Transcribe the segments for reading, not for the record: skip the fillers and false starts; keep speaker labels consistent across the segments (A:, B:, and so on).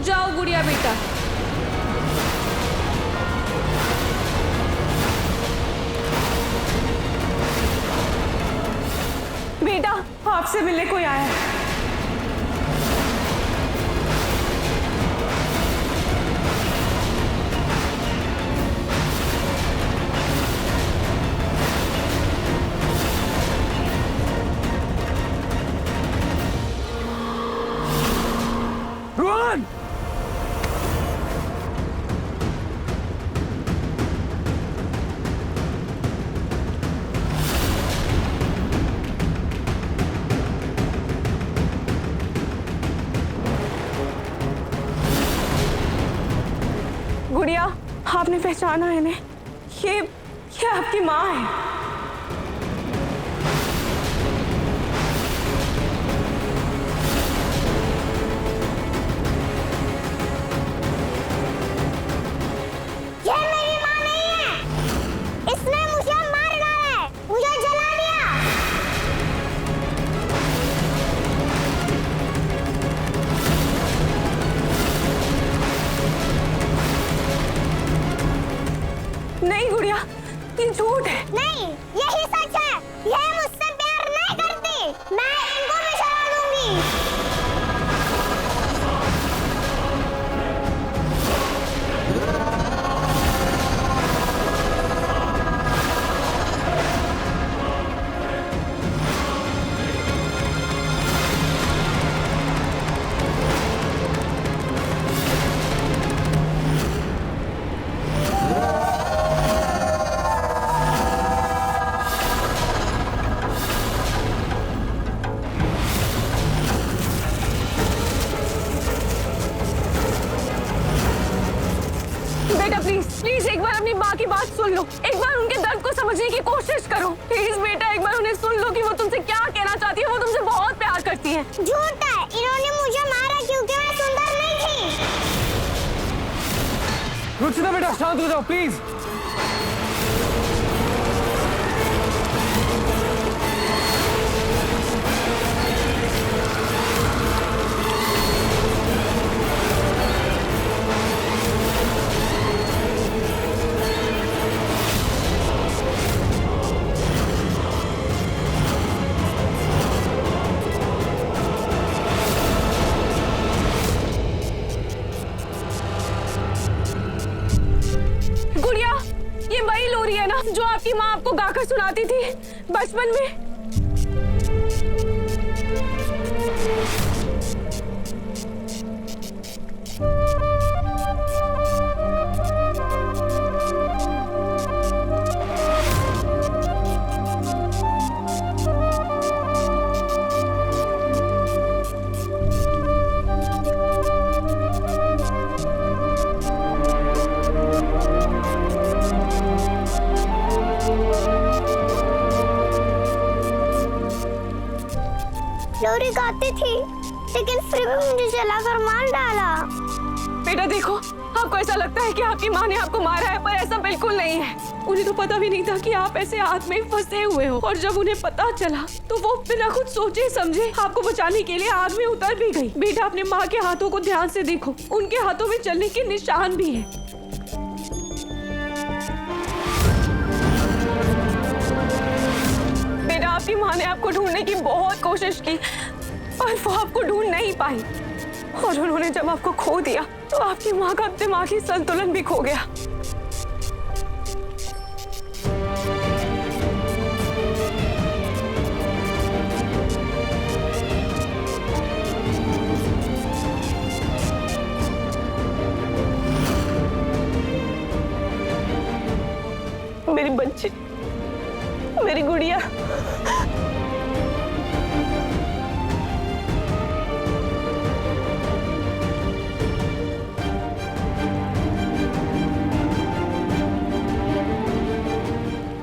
A: जाओ गुड़िया बेटा। बेटा आपसे मिलने कोई आया है।
B: रोहन!
A: गुड़िया आपने पहचाना है इन्हें? ये आपकी माँ है। नहीं गुड़िया, ये झूठ है।
C: नहीं, यही सच है। यह मुझसे प्यार नहीं करती। मैं इनको भी सजा दूंगी।
A: बेटा प्लीज प्लीज एक बार अपनी माँ की बात सुन लो। एक बार उनके दर्द को समझने की कोशिश करो। प्लीज बेटा एक बार उन्हें सुन लो कि वो तुमसे क्या कहना चाहती है। वो तुमसे बहुत प्यार करती है।
C: झूठ है। इन्होंने मुझे मारा क्योंकि मैं सुंदर नहीं थी।
B: रुचिता बेटा शांत हो जाओ प्लीज।
A: गुड़िया ये वही लोरी है ना जो आपकी माँ आपको गाकर सुनाती थी बचपन में?
C: लोरी गाती थी लेकिन फिर भी मुझे जलाकर मार डाला।
A: बेटा देखो आपको ऐसा लगता है कि आपकी माँ ने आपको मारा है, पर ऐसा बिल्कुल नहीं है। उन्हें तो पता भी नहीं था कि आप ऐसे हाथ में फंसे हुए हो, और जब उन्हें पता चला तो वो बिना कुछ सोचे समझे आपको बचाने के लिए आग में उतर भी गई। बेटा अपने माँ के हाथों को ध्यान से देखो, उनके हाथों में चलने के निशान भी है। बेटा आपकी माँ ने आपको ढूंढने की बहुत कोशिश की पर वो आपको ढूंढ नहीं पाई, और उन्होंने जब आपको खो दिया तो आपकी माँ का दिमागी संतुलन भी खो गया। मेरी बच्ची, मेरी गुड़िया।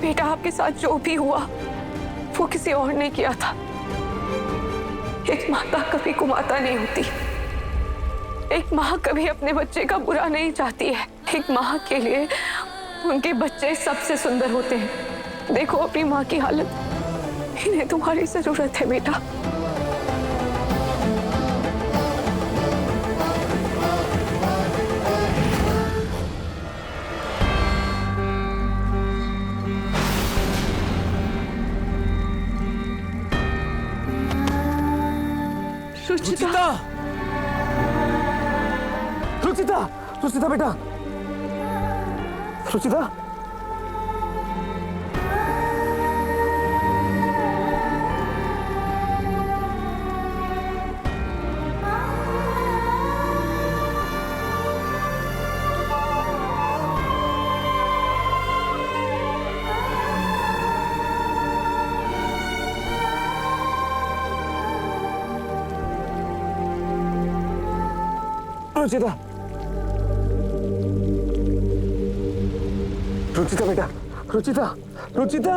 A: बेटा आपके साथ जो भी हुआ वो किसी और ने किया था। एक माता कभी कुमाता नहीं होती। एक माँ कभी अपने बच्चे का बुरा नहीं चाहती है। एक माँ के लिए उनके बच्चे सबसे सुंदर होते हैं। देखो अपनी माँ की हालत, इन्हें तुम्हारी जरूरत है बेटा।
B: रुचिता रुचिता रुचिता बेटा रुचिता रुचिता रुचिता बेटा रुचिता रुचिता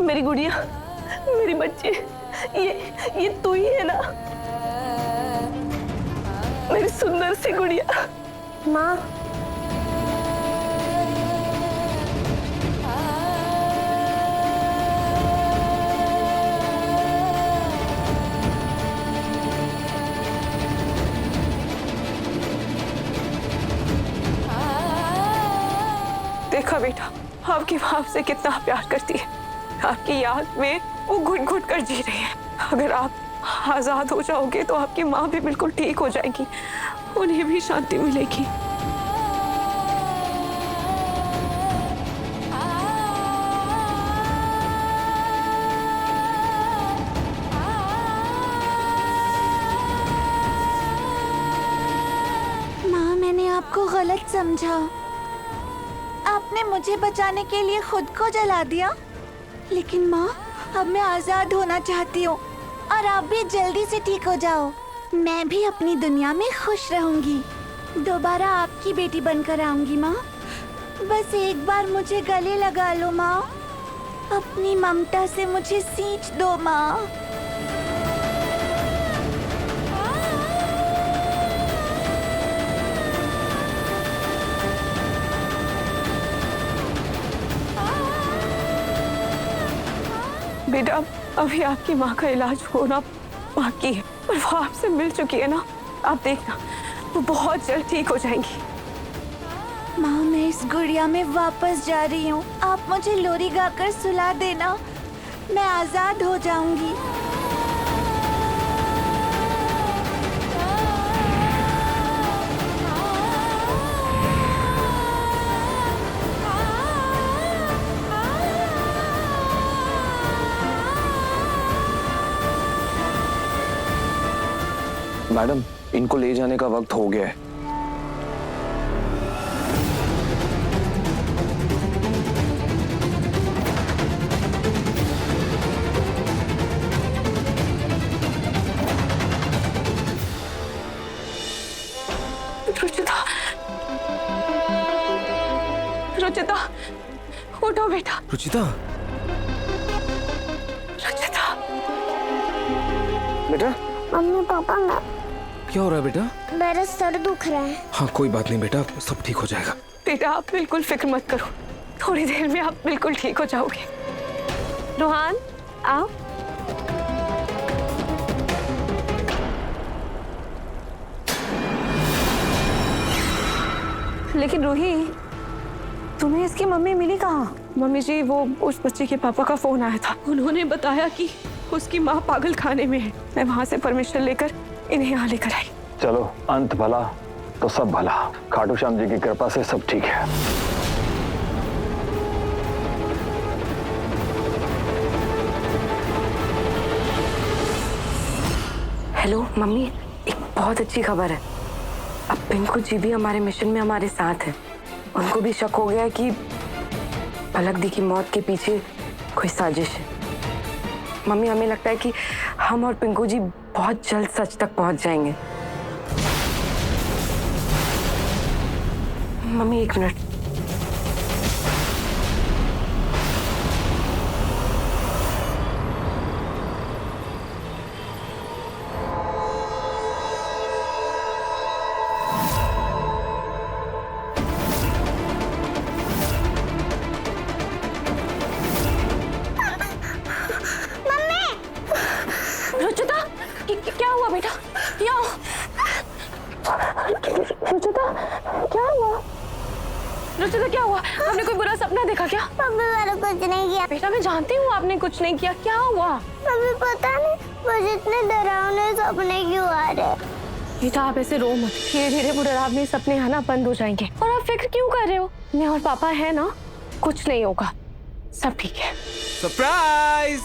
A: मेरी गुड़िया, मेरी बच्ची, ये तू ही है ना? मेरी सुंदर सी गुड़िया।
C: माँ
A: देखा बेटा, आपकी माँ आपसे कितना प्यार करती है। आपकी याद में वो घुट घुट कर जी रही है। अगर आप आजाद हो जाओगे तो आपकी माँ भी बिल्कुल ठीक हो जाएगी, उन्हें भी शांति मिलेगी।
D: माँ, मैंने आपको गलत समझा। आपने मुझे बचाने के लिए खुद को जला दिया। लेकिन माँ, अब मैं आजाद होना चाहती हूँ और आप भी जल्दी से ठीक हो जाओ। मैं भी अपनी दुनिया में खुश रहूंगी। दोबारा आपकी बेटी बनकर आऊंगी माँ। बस एक बार मुझे गले लगा लो माँ। अपनी ममता से मुझे सींच दो माँ।
A: बेटा, अभी आपकी माँ का इलाज होना बाकी है, पर वो आपसे मिल चुकी है ना। आप देखना, वो बहुत जल्द ठीक हो जाएंगी।
D: माँ, मैं इस गुड़िया में वापस जा रही हूँ। आप मुझे लोरी गाकर सुला देना। मैं आजाद हो जाऊंगी।
B: मैडम, इनको ले जाने का वक्त हो गया है।
A: रुचिता, रुचिता, उठो बेटा।
B: रुचिता
A: रुचिता,
B: बेटा
C: मम्मी पापा
B: क्या हो रहा है बेटा?
C: मेरा सर दुख रहा है।
B: हाँ कोई बात नहीं बेटा, सब ठीक हो जाएगा।
A: बेटा आप बिल्कुल फिक्र मत करो, थोड़ी देर में आप बिल्कुल ठीक हो जाओगे। रोहान, आओ। लेकिन रूही, तुम्हें इसकी मम्मी मिली कहाँ? मम्मी जी, वो उस बच्चे के पापा का फोन आया था। उन्होंने बताया कि उसकी माँ पागल खाने में है। मैं वहाँ से परमिशन लेकर इन्हें यहाँ लेकर आई।
E: चलो, अंत भला तो सब भला। खाटू श्याम जी की कृपा से सब ठीक है।
F: हेलो मम्मी, एक बहुत अच्छी खबर है। अब पिंकू जी भी हमारे मिशन में हमारे साथ है। उनको भी शक हो गया है कि पलक दी की मौत के पीछे कोई साजिश है। मम्मी, हमें लगता है कि हम और पिंकू जी बहुत जल्द सच तक पहुंच जाएंगे। मम्मी, एक मिनट।
A: रुचिता, क्या हुआ बेटा? यहाँ क्या हुआ रुचिता, क्या हुआ? आपने कोई बुरा सपना देखा क्या?
C: मम्मी मैंने कुछ नहीं किया।
A: बेटा मैं जानती हूँ आपने कुछ नहीं किया, क्या हुआ?
C: मम्मी पता नहीं मुझे इतने डरावने सपने क्यों आ रहे।
A: बेटा आप ऐसे रो मत, धीरे धीरे वो डरावने सपने आना बंद हो जाएंगे। और आप फिक्र क्यों कर रहे हो? मैं और पापा है ना, कुछ नहीं होगा, सब ठीक है।
B: सरप्राइज!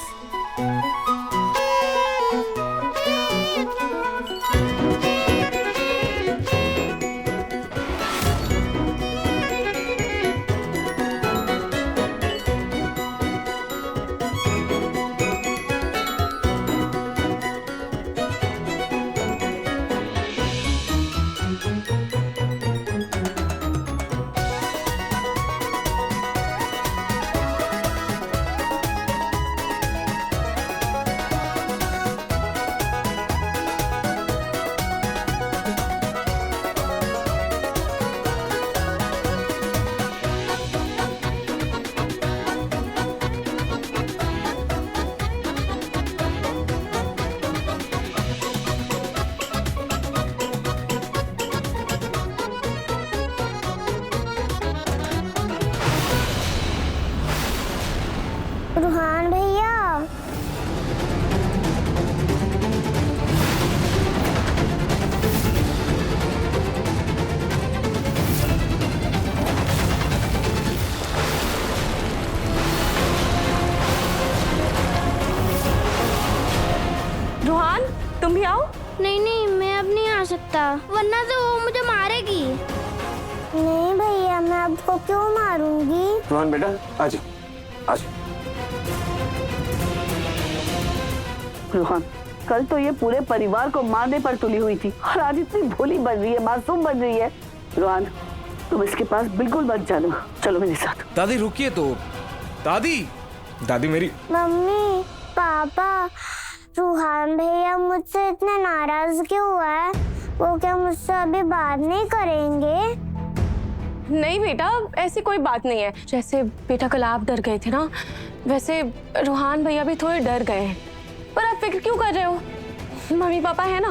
C: रूहान भैया,
A: रूहान तुम भी आओ।
C: नहीं नहीं मैं अब नहीं आ सकता, वरना तो वो मुझे मारेगी। नहीं भैया, मैं आपको क्यों मारूंगी?
B: रोहन बेटा आज आज
G: रोहन, कल तो ये पूरे परिवार को मारने पर तुली हुई थी और आज इतनी भोली बन रही है, मासूम बन रही है। रोहन, तुम इसके पास बिल्कुल मत जाना, चलो मेरे साथ।
B: दादी रुकिए तो। दादी दादी मेरी।
C: मम्मी, पापा, रूहान भैया मुझसे इतने नाराज क्यों हुआ है? वो क्या मुझसे अभी बात नहीं करेंगे?
A: नहीं बेटा, ऐसी कोई बात नहीं है। जैसे बेटा कल आप डर गए थे ना, वैसे रूहान भैया भी थोड़े डर गए हैं। पर आप फिक्र क्यों कर रहे हो? मम्मी पापा है ना,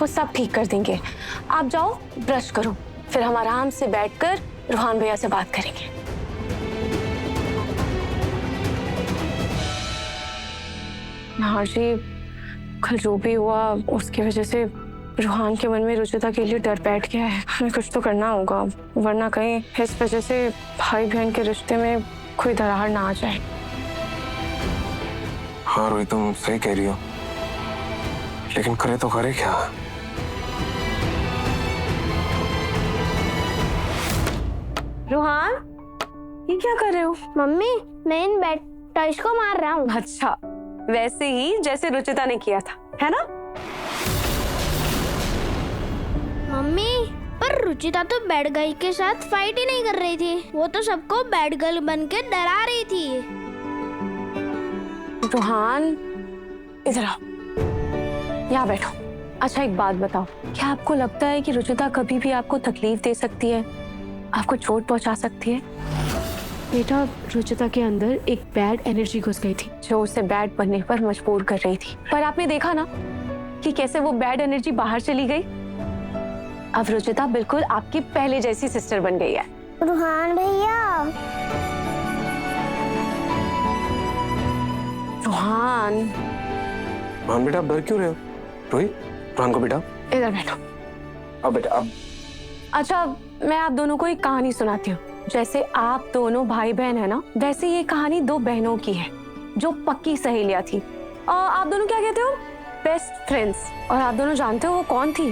A: वो सब ठीक कर देंगे। आप जाओ ब्रश करो, फिर हम आराम से बैठकर रूहान भैया से बात करेंगे। महर्षि, कल जो भी हुआ उसकी वजह से रूहान के मन में रुचिता के लिए डर बैठ गया है। हमें कुछ तो करना होगा, वरना कहीं इस वजह से भाई बहन के रिश्ते में कोई दरार ना आ जाए।
B: हाँ रोहित, तुम सही कह रही हो, लेकिन करे तो करे क्या?
A: रूहान, ये क्या कर रहे हो?
C: मम्मी, मैं इन बैट टॉयज को मार रहा हूँ।
A: अच्छा, वैसे ही जैसे रुचिता ने किया था, है ना?
C: मम्मी, पर रुचिता तो बैड गर्ल के साथ फाइट ही नहीं कर रही थी, वो तो सबको बैड गर्ल बन के डरा रही थी।
A: रूहान, इधर आओ, यहाँ बैठो। अच्छा एक बात बताओ, क्या आपको लगता है कि रुचिता कभी भी आपको तकलीफ दे सकती है, आपको चोट पहुंचा सकती है? बेटा, रुचिता के अंदर एक बैड एनर्जी घुस गई थी जो उसे बैड बनने पर मजबूर कर रही थी। पर आपने देखा ना कि कैसे वो बैड एनर्जी बाहर चली गई। अब रुचिता बिल्कुल आपकी पहले जैसी सिस्टर बन गई है।
C: रूहान भैया,
A: रूहान,
B: रोहन बेटा आप डर क्यों रहे हो? रोहित, रोहन को बेटा
A: इधर बैठो।
B: अब बेटा अब।
A: अच्छा, मैं आप दोनों को एक कहानी सुनाती हूँ। जैसे आप दोनों भाई बहन है ना, वैसे ये कहानी दो बहनों की है जो पक्की सहेलियां थी। आप दोनों क्या कहते हो? Best friends. और आप दोनों जानते हो वो कौन थी?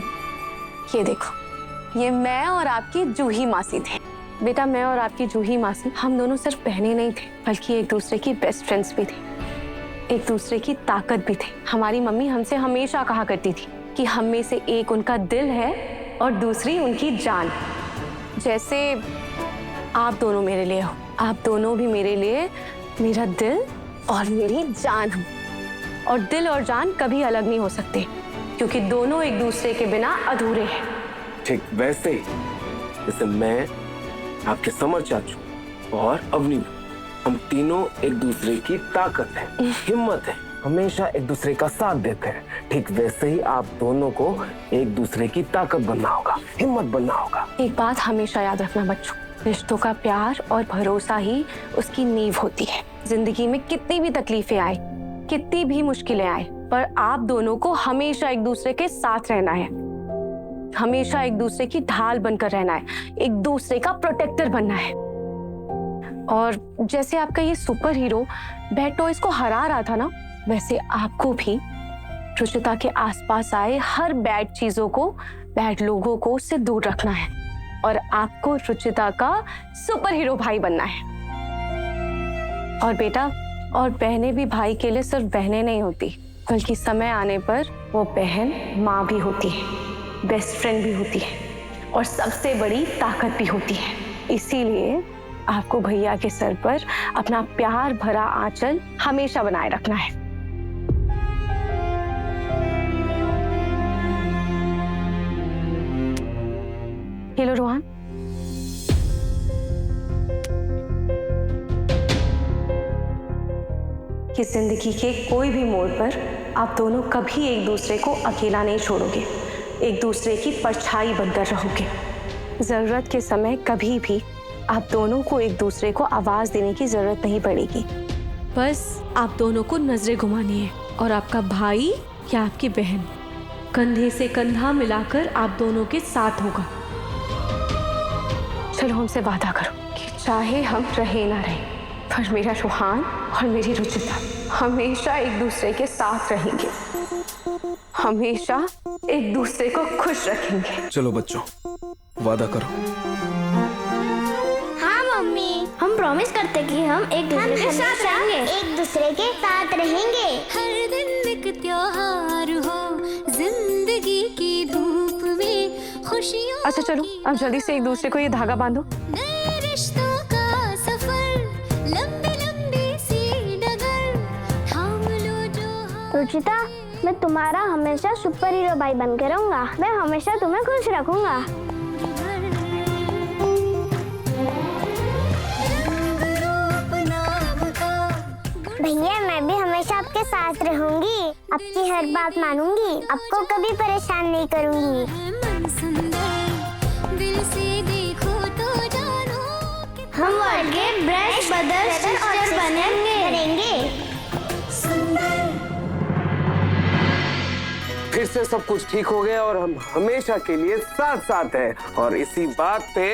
A: ये देखो, ये मैं और आपकी जूही मासी थे। बेटा, मैं और आपकी जूही मासी, हम दोनों सिर्फ बहनें नहीं थे, बल्कि एक दूसरे की बेस्ट फ्रेंड्स भी थे, एक दूसरे की ताकत भी थे। हमारी मम्मी हमसे हमेशा कहा करती थी कि हम में से एक उनका दिल है और दूसरी उनकी जान। जैसे आप दोनों मेरे लिए हो, आप दोनों भी मेरे लिए मेरा दिल और मेरी जान हो। और दिल और जान कभी अलग नहीं हो सकते, क्योंकि दोनों एक दूसरे के बिना अधूरे हैं।
H: ठीक वैसे ही जैसे मैं, आपके समर चाचू और अवनी, हम तीनों एक दूसरे की ताकत है, हिम्मत है हमेशा एक दूसरे का साथ देते हैं, ठीक वैसे ही आप दोनों को एक दूसरे की ताकत बनना होगा, हिम्मत बनना होगा।
A: एक बात हमेशा याद रखना बच्चों, रिश्तों का प्यार और भरोसा ही उसकी नींव होती है। जिंदगी में कितनी भी तकलीफें आए, कितनी भी मुश्किलें आए, पर आप दोनों को हमेशा एक दूसरे के साथ रहना है, हमेशा एक दूसरे की ढाल बनकर रहना है, एक दूसरे का प्रोटेक्टर बनना है। और जैसे आपका ये सुपर हीरो बैड टॉयज को हरा रहा था ना, वैसे आपको भी रुचिता के आसपास आए हर बैड चीजों को, बैड लोगों को उससे दूर रखना है और आपको रुचिता का सुपर हीरो भाई बनना है। और बेटा, और बहनें भी भाई के लिए सिर्फ बहनें नहीं होती, बल्कि समय आने पर वो बहन माँ भी होती है, बेस्ट फ्रेंड भी होती है और सबसे बड़ी ताकत भी होती है। इसीलिए आपको भैया के सर पर अपना प्यार भरा आंचल हमेशा बनाए रखना है। ये लो रोहन। कि जिंदगी के कोई भी मोड़ पर आप दोनों कभी एक दूसरे को अकेला नहीं छोड़ोगे, एक दूसरे की परछाई बनकर रहोगे। जरूरत के समय कभी भी आप दोनों को एक दूसरे को आवाज देने की जरूरत नहीं पड़ेगी।
I: बस आप दोनों को नजरें घुमानी है और आपका भाई या आपकी बहन कंधे से कंधा मिलाकर आप दोनों के साथ होगा।
A: चलो हमसे वादा करो कि चाहे हम रहे ना रहे, पर मेरा रोहान और मेरी रुचिता हमेशा एक दूसरे के साथ रहेंगे, हमेशा एक दूसरे को खुश रखेंगे।
B: चलो बच्चों, वादा करो।
C: हाँ मम्मी, हम प्रॉमिस करते कि हम एक दूसरे के साथ रहेंगे, एक दूसरे के साथ रहेंगे।
J: हर दिन एक त्योहार हो, जिंदगी की धूप में खुशियों।
A: अच्छा चलो, अब जल्दी से एक दूसरे को ये धागा बांधो।
J: नए रिश्तों का सफर, लंबी लंबी सी डगर, थाम लो जो।
C: रुचिता, मैं तुम्हारा हमेशा सुपर हीरो भाई बन के रहूंगा। मैं हमेशा तुम्हें खुश रखूंगा। भैया, मैं भी हमेशा आपके साथ रहूंगी, आपकी हर बात मानूंगी, आपको कभी परेशान नहीं करूंगी।
J: मन सुंदर, दिल से देखो तो जानो
C: हम वर्ल्ड के बेस्ट ब्रदर सिस्टर बनेंगे।
H: फिर से सब कुछ ठीक हो गया और हम हमेशा के लिए साथ साथ हैं। और इसी बात पे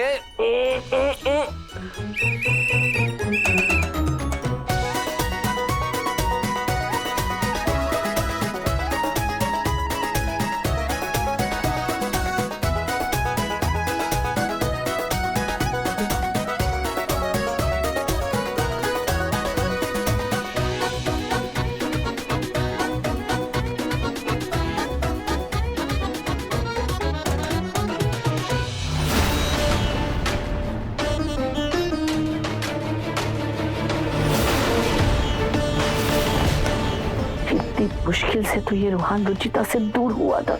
G: मुश्किल से तो ये रूहान रुचिता से दूर हुआ था।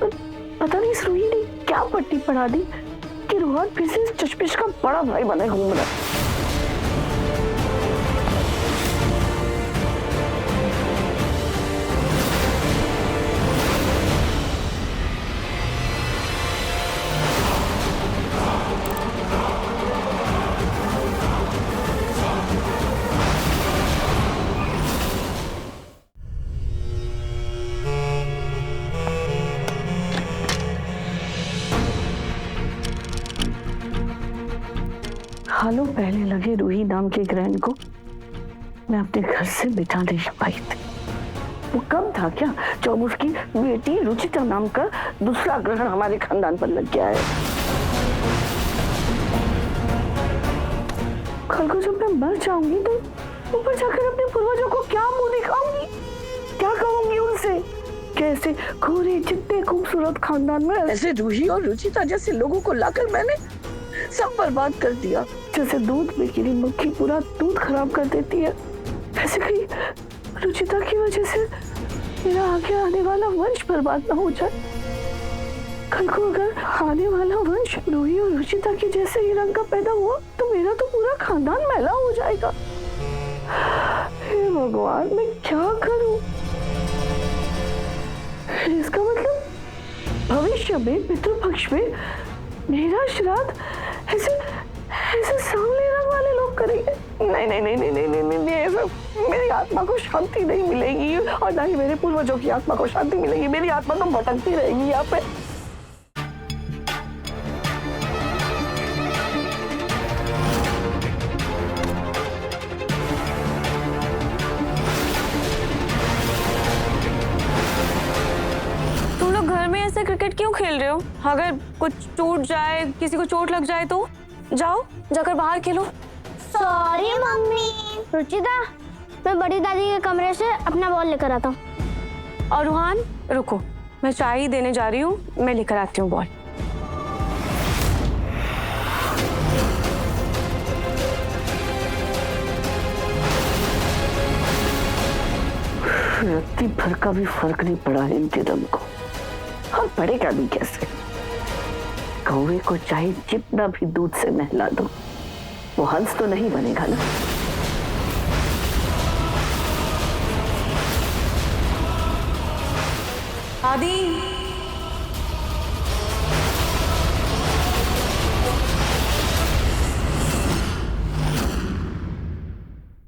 G: पता नहीं इस रूही ने क्या पट्टी पढ़ा दी कि रूहान फिर से इस चशमिश का बड़ा भाई बने घूम रहा। सालों पहले लगे रूही नाम के ग्रहण को मैं अपने घर से बिठा नहीं पाई थी। वो कब था क्या जब उसकी बेटी रुचिता नाम का दूसरा ग्रहण हमारे खानदान पर लग गया है। कल को जब मैं मर जाऊंगी तो ऊपर जाकर अपने पूर्वजों को क्या मुंह दिखाऊंगी, क्या कहूंगी उनसे? कैसे गोरे चिट्टे खूबसूरत खानदान में ऐसे रूही और रुचिता जैसे लोगों को लाकर मैंने सब बर्बाद कर दिया। जैसे दूध में गिरी मक्खी पूरा दूध खराब कर देती है, ऐसे कहीं रुचिता की वजह से मेरा आगे आने वाला वंश बर्बाद ना हो जाए। कल को अगर आने वाला वंश रूही और रुचिता के जैसे ही रंग का पैदा हुआ तो मेरा तो पूरा खानदान मैला हो जाएगा। हे हे भगवान, मैं क्या करूं? इसका मतलब भविष्य में पितृपक्ष में मेरा श्राद्ध ऐसे ऐसे सामने रंग वाले लोग करेंगे? नहीं नहीं नहीं नहीं नहीं नहीं नहीं, नहीं, ये सब मेरी आत्मा को शांति नहीं मिलेगी और ना ही मेरे पूर्वजों की आत्मा को शांति मिलेगी। मेरी आत्मा तो भटकती रहेगी यहाँ पे।
A: तुम लोग घर में ऐसे क्रिकेट क्यों खेल रहे हो? अगर कुछ टूट जाए, किसी को चोट लग जाए तो जाओ, जाकर बाहर खेलो।
C: Sorry mummy. रुचिता, मैं बड़ी दादी के कमरे से अपना बॉल लेकर आता हूँ।
A: और रूहान रुको, मैं चाय ही देने जा रही हूँ, मैं लेकर आती हूँ बॉल।
G: रत्ती भर का भी फर्क नहीं पड़ा है इनके दम को, और पड़ेगा भी कैसे? कौवे को चाहे जितना भी दूध से नहला दो, वो हंस तो नहीं बनेगा ना।
A: आदि